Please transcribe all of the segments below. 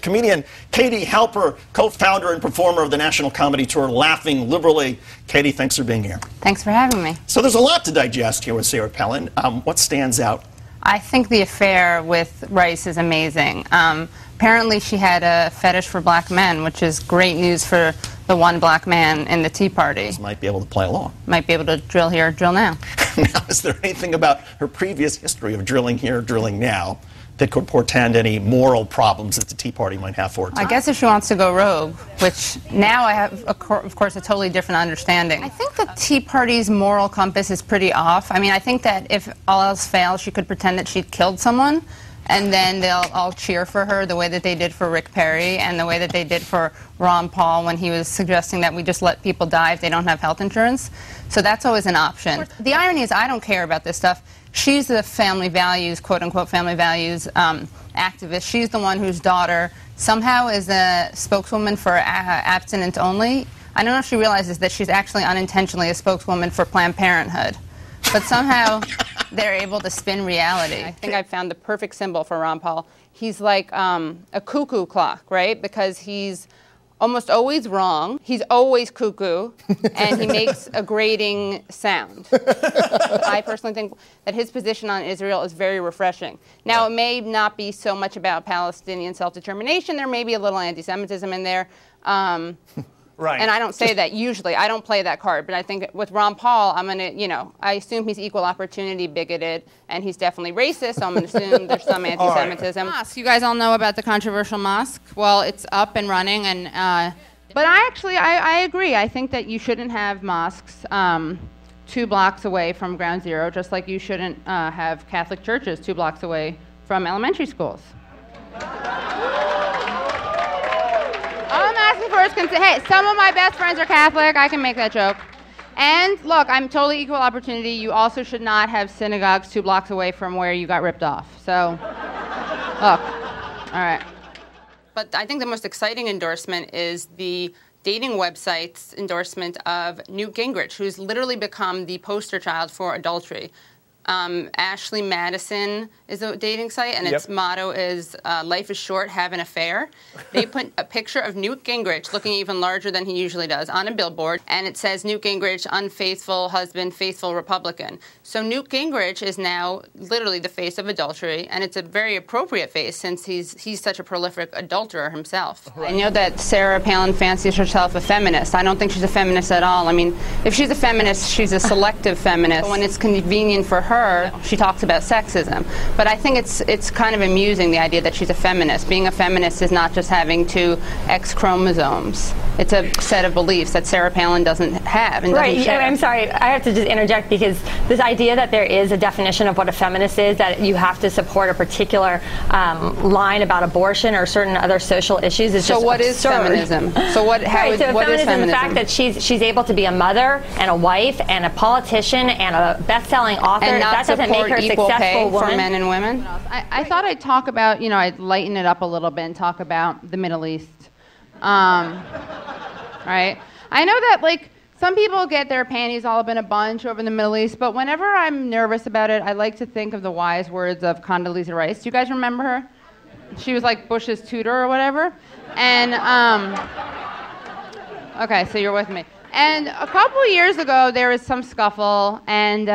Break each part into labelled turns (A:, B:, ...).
A: comedian Katie Halper, co-founder and performer of the national comedy tour Laughing Liberally. Katie, thanks for being here.
B: Thanks for having me.
A: So there's a lot to digest here with Sarah Palin. What stands out?
B: I think the affair with Rice is amazing. Apparently she had a fetish for black men, which is great news for the one black man in the Tea Party.
A: Might be able to play along.
B: Might be able to drill here, drill now.
A: Now, is there anything about her previous history of drilling here, drilling now, that could portend any moral problems that the Tea Party might have for it?
B: I guess if she wants to go rogue, which now I have, of course, a totally different understanding. I think the Tea Party's moral compass is pretty off. I mean, I think that if all else fails, she could pretend that she'd killed someone, and then they'll all cheer for her the way that they did for Rick Perry and the way that they did for Ron Paul when he was suggesting that we just let people die if they don't have health insurance. So that's always an option. The irony is I don't care about this stuff. She's the family values, quote-unquote family values activist. She's the one whose daughter somehow is a spokeswoman for abstinence only. I don't know if she realizes that she's actually unintentionally a spokeswoman for Planned Parenthood. But somehow they're able to spin reality. I think I found the perfect symbol for Ron Paul. He's like a cuckoo clock, right? Because he's almost always wrong. He's always cuckoo, and he makes a grating sound. I personally think that his position on Israel is very refreshing. Now, it may not be so much about Palestinian self-determination. There may be a little anti-Semitism in there.
A: Right.
B: And I don't say that usually. I don't play that card. But I think with Ron Paul, I'm going to, you know, I assume he's equal opportunity bigoted, and he's definitely racist, so I'm going to assume there's some anti-Semitism. Mosque. You guys all know about the controversial mosque? Well, it's up and running, and but I agree. I think that you shouldn't have mosques 2 blocks away from Ground Zero, just like you shouldn't have Catholic churches 2 blocks away from elementary schools. Hey, some of my best friends are Catholic. I can make that joke. And look, I'm totally equal opportunity. You also should not have synagogues 2 blocks away from where you got ripped off. So, look, all right. But I think the most exciting endorsement is the dating website's endorsement of Newt Gingrich, who's literally become the poster child for adultery. Ashley Madison is a dating site, and its motto is life is short, have an affair. They put a picture of Newt Gingrich, looking even larger than he usually does, on a billboard, and it says Newt Gingrich, unfaithful husband, faithful Republican. So Newt Gingrich is now literally the face of adultery, and it's a very appropriate face since he's such a prolific adulterer himself. Right. I know that Sarah Palin fancies herself a feminist. I don't think she's a feminist at all. I mean, if she's a feminist, she's a selective feminist. When it's convenient for her, she talks about sexism. But I think it's kind of amusing, the idea that she's a feminist. Being a feminist is not just having 2 X chromosomes. It's a set of beliefs that Sarah Palin doesn't have and doesn't share.
C: I'm sorry, I have to just interject, because this idea that there is a definition of what a feminist is, that you have to support a particular line about abortion or certain other social issues is just
B: So what
C: absurd.
B: is feminism? So what,
C: what is feminism? The fact that she's able to be a mother and a wife and a politician and a best-selling author.
B: And not
C: that doesn't make her a
B: equal
C: successful
B: pay
C: woman.
B: for men and women? I thought I'd talk about, you know, I'd lighten it up a little bit and talk about the Middle East. Right? I know that, like, some people get their panties all up in a bunch over the Middle East, but whenever I'm nervous about it, I like to think of the wise words of Condoleezza Rice. Do you guys remember her? She was like Bush's tutor or whatever. And, okay, so you're with me. And a couple years ago, there was some scuffle, and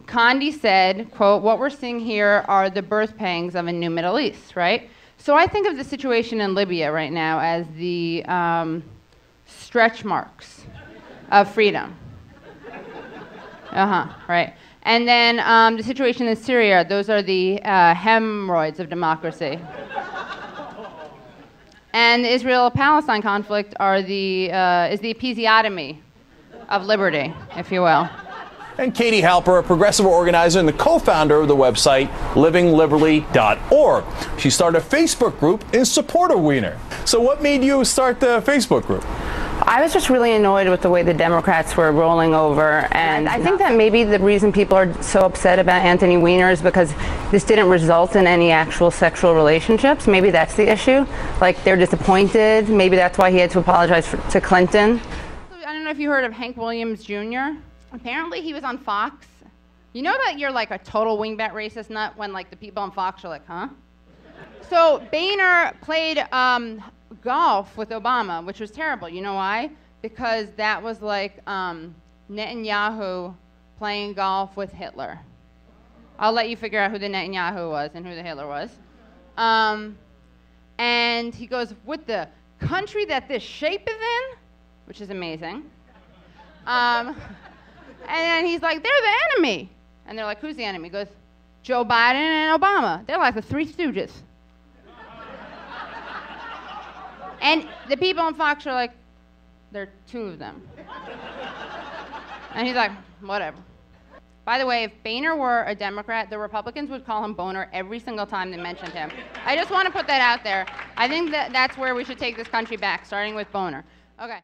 B: Condi said, quote, what we're seeing here are the birth pangs of a new Middle East, right? So I think of the situation in Libya right now as the stretch marks of freedom. Right. And then the situation in Syria, those are the hemorrhoids of democracy. And the Israel-Palestine conflict is the episiotomy of liberty, if you will.
D: And Katie Halper, a progressive organizer and the co-founder of the website livingliberally.org. She started a Facebook group in support of Weiner. So what made you start the Facebook group?
B: I was just really annoyed with the way the Democrats were rolling over, and I think that maybe the reason people are so upset about Anthony Weiner is because this didn't result in any actual sexual relationships. Maybe that's the issue. Like, they're disappointed. Maybe that's why he had to apologize to Clinton. I don't know if you heard of Hank Williams Jr. Apparently he was on Fox. You know that you're like a total wingbat racist nut when like the people on Fox are like, huh? So Boehner played golf with Obama, which was terrible. You know why? Because that was like Netanyahu playing golf with Hitler. I'll let you figure out who the Netanyahu was and who the Hitler was. And he goes, with the country that this shape is in, which is amazing. And then he's like, they're the enemy. And they're like, who's the enemy? He goes, Joe Biden and Obama. They're like the Three Stooges. And the people on Fox are like, there are two of them. And he's like, whatever. By the way, if Boehner were a Democrat, the Republicans would call him Boner every single time they mentioned him. I just want to put that out there. I think that that's where we should take this country back, starting with Boner. Okay.